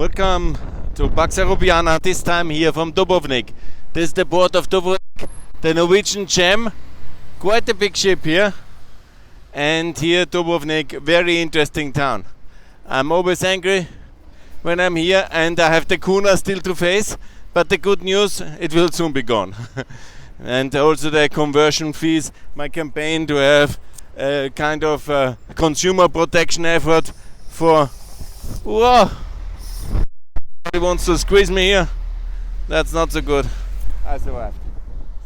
Welcome to Paxa Rubiana, this time here from Dubrovnik. This is the port of Dubrovnik, the Norwegian gem. Quite a big ship here. And here Dubrovnik, very interesting town. I'm always angry when I'm here and I have the Kuna still to face. But the good news, it will soon be gone. And also the conversion fees, my campaign to have a kind of consumer protection effort for... Whoa! Somebody wants to squeeze me here. That's not so good. I survived.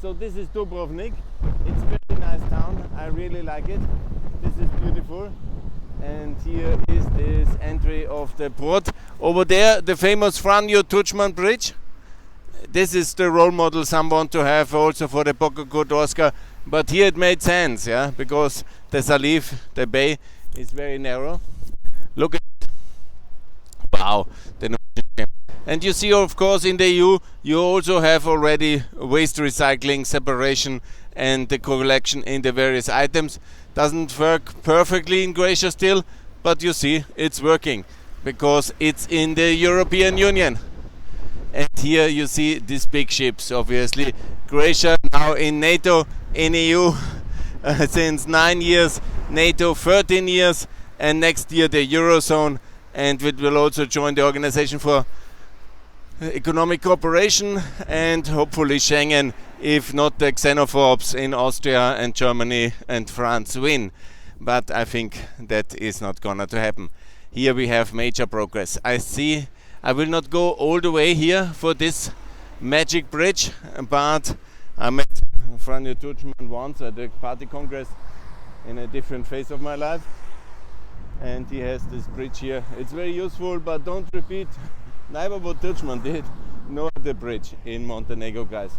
So this is Dubrovnik. It's a very nice town. I really like it. This is beautiful. And here is this entry of the port. Over there, the famous Franjo Tuđman Bridge. This is the role model some want to have also for the Pococo Dorska. But here it made sense, yeah, because the Salif, the bay, is very narrow. Look at it. Wow. And you see, of course, in the EU, you also have already waste recycling, separation, and the collection in the various items. Doesn't work perfectly in Croatia still, but you see, it's working because it's in the European Union. And here you see these big ships, obviously. Croatia now in NATO, in EU since 9 years, NATO 13 years, and next year the Eurozone, and it will also join the Organization for Economic Cooperation and hopefully Schengen, if not the xenophobes in Austria and Germany and France win. But I think that is not gonna to happen. Here we have major progress. I will not go all the way here for this magic bridge, but I met Franjo Tuđman once at the party congress in a different phase of my life, and he has this bridge here. It's very useful, but don't repeat neither what Tuđman did nor the bridge in Montenegro, guys.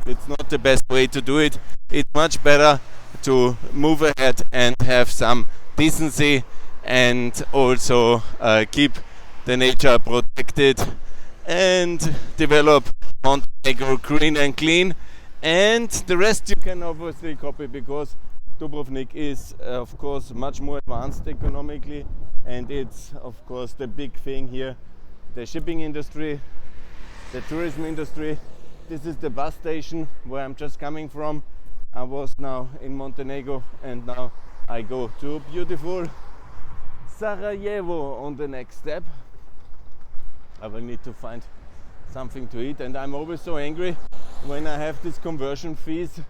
It's not the best way to do it. It's much better to move ahead and have some decency and also keep the nature protected and develop Montenegro green and clean. And the rest you can obviously copy, because Dubrovnik is of course much more advanced economically, and it's of course the big thing here. The shipping industry, the tourism industry. This is the bus station where I'm just coming from. I was now in Montenegro and now I go to beautiful Sarajevo on the next step. I will need to find something to eat, and I'm always so angry when I have these conversion fees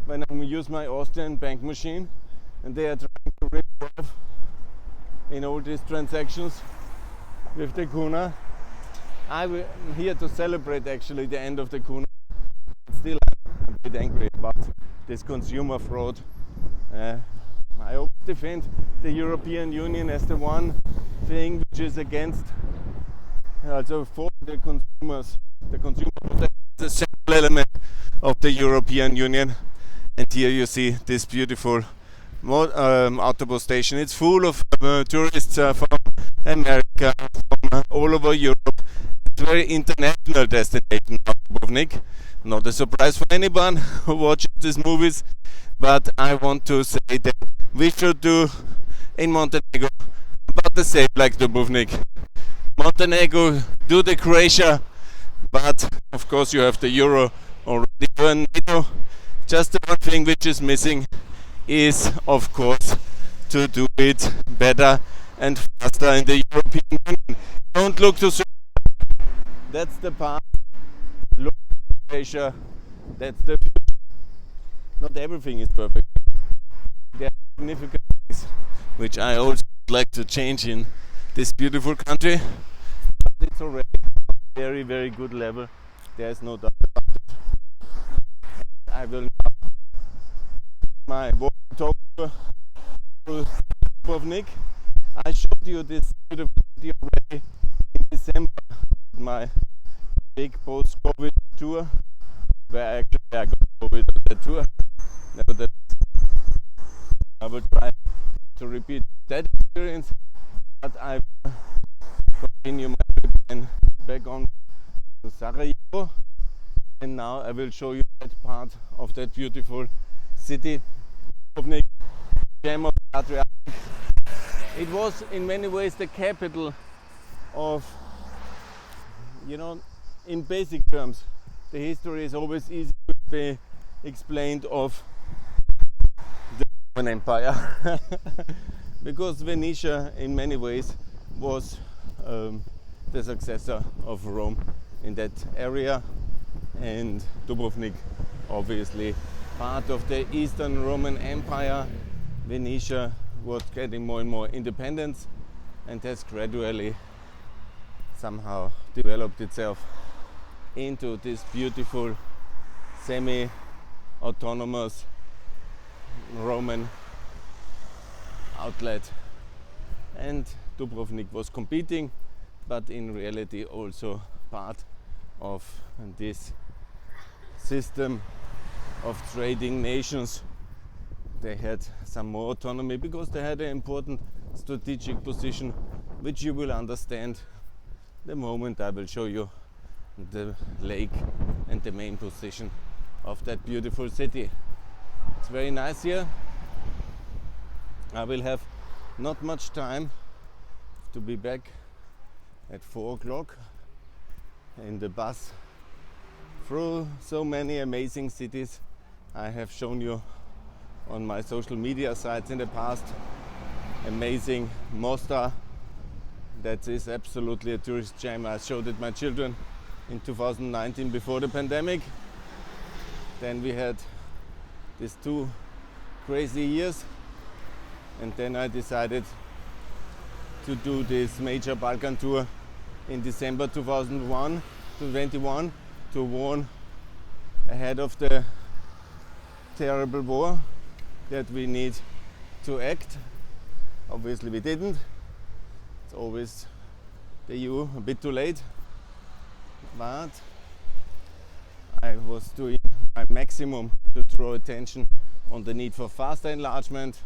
when I use my Austrian bank machine and they are trying to rip off in all these transactions with the Kuna. I'm here to celebrate actually the end of the Kuna. Still, I'm a bit angry about this consumer fraud. I always defend the European Union as the one thing which is against, also for the consumers. The consumer protection is a central element of the European Union. And here you see this beautiful autobus station. It's full of tourists from America, from all over Europe. Very international destination of Dubrovnik. Not a surprise for anyone who watches these movies, but I want to say that we should do in Montenegro about the same like Dubrovnik. Montenegro, do the Croatia, but of course you have the Euro already in NATO. Just the one thing which is missing is of course to do it better and faster in the European Union. Don't look to that's the part. Look at Asia. That's the future. Not everything is perfect. There are significant things which I also would like to change in this beautiful country. But it's already on a very, very good level. There's no doubt about it. I will now my talk to Dubrovnik. I showed you this beautiful city already in December. My big post-COVID tour, where actually I got COVID on the tour. Nevertheless, I will try to repeat that experience, but I will continue my trip and back on to Sarajevo. And now I will show you that part of that beautiful city, Dubrovnik, gem of Adriatic. It was in many ways the capital of you know, in basic terms, the history is always easy to be explained of the Roman Empire because Venetia in many ways was the successor of Rome in that area, and Dubrovnik obviously part of the Eastern Roman Empire. Venetia was getting more and more independence and has gradually somehow developed itself into this beautiful semi-autonomous Roman outlet. And Dubrovnik was competing, but in reality also part of this system of trading nations. They had some more autonomy because they had an important strategic position, which you will understand the moment I will show you the lake and the main position of that beautiful city. It's very nice here. I will have not much time to be back at 4 o'clock in the bus through so many amazing cities I have shown you on my social media sites in the past. Amazing Mostar, that is absolutely a tourist gem. I showed it my children in 2019 before the pandemic. Then we had these 2 crazy years, and then I decided to do this major Balkan tour in December 2021 to warn ahead of the terrible war that we need to act. Obviously we didn't. It's always the EU a bit too late, but I was doing my maximum to draw attention on the need for faster enlargement,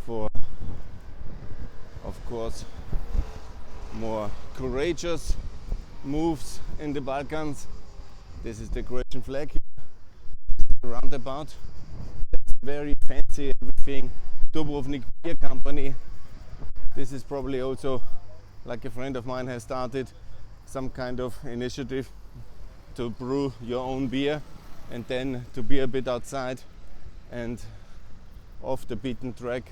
for of course more courageous moves in the Balkans. This is the Croatian flag here, the roundabout. That's very fancy everything. Dubrovnik Beer Company. This is probably also, like a friend of mine has started, some kind of initiative to brew your own beer and then to be a bit outside and off the beaten track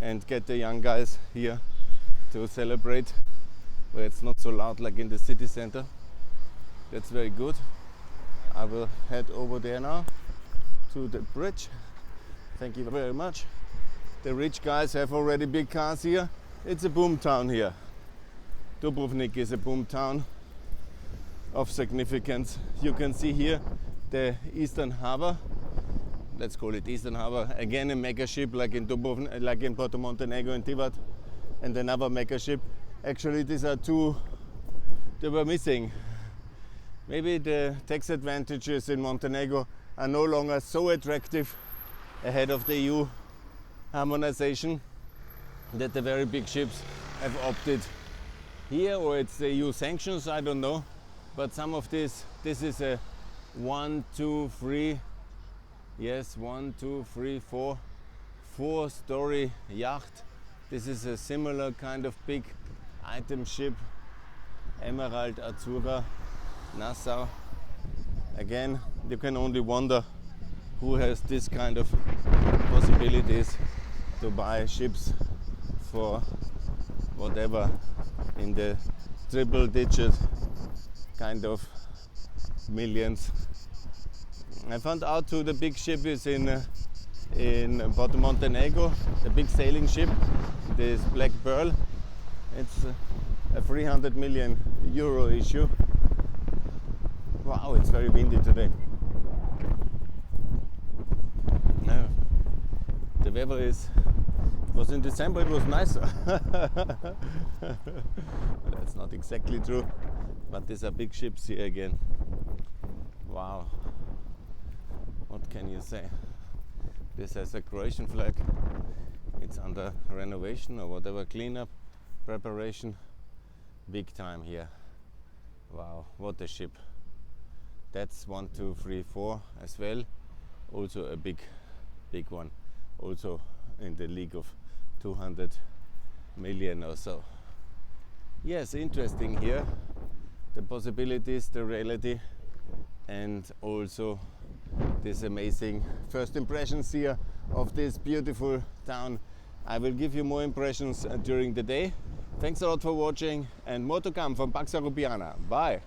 and get the young guys here to celebrate where it's not so loud like in the city center. That's very good. I will head over there now to the bridge. Thank you very much. The rich guys have already big cars here. It's a boom town here. Dubrovnik is a boom town of significance. You can see here the Eastern Harbor. Let's call it Eastern Harbor. Again a mega ship like in Dubrovnik, like in Porto Montenegro and Tivat, and another mega ship. Actually these are 2 they were missing. Maybe the tax advantages in Montenegro are no longer so attractive ahead of the EU harmonization that the very big ships have opted here, or it's the EU sanctions, I don't know. But some of this is a 1, 2, 3, yes, 1, 2, 3, 4, 4-story yacht. This is a similar kind of big item ship, Emerald Azzurra, Nassau. Again, you can only wonder who has this kind of possibilities to buy ships for whatever in the triple-digit kind of millions. I found out who the big ship is in Porto Montenegro, the big sailing ship, this Black Pearl. It's a 300 million euro issue. Wow, it's very windy today. No, the weather is. It was in December, it was nicer. That's not exactly true, but these are big ships here again. Wow, what can you say? This has a Croatian flag. It's under renovation or whatever, cleanup, preparation. Big time here. Wow, what a ship. That's 1, 2, 3, 4 as well. Also a big one. Also in the league of 200 million or so. Yes, interesting here. the possibilities, the reality, and also this amazing first impressions here of this beautiful town. I will give you more impressions during the day. Thanks a lot for watching, and more to come from Pax Europiana. Bye!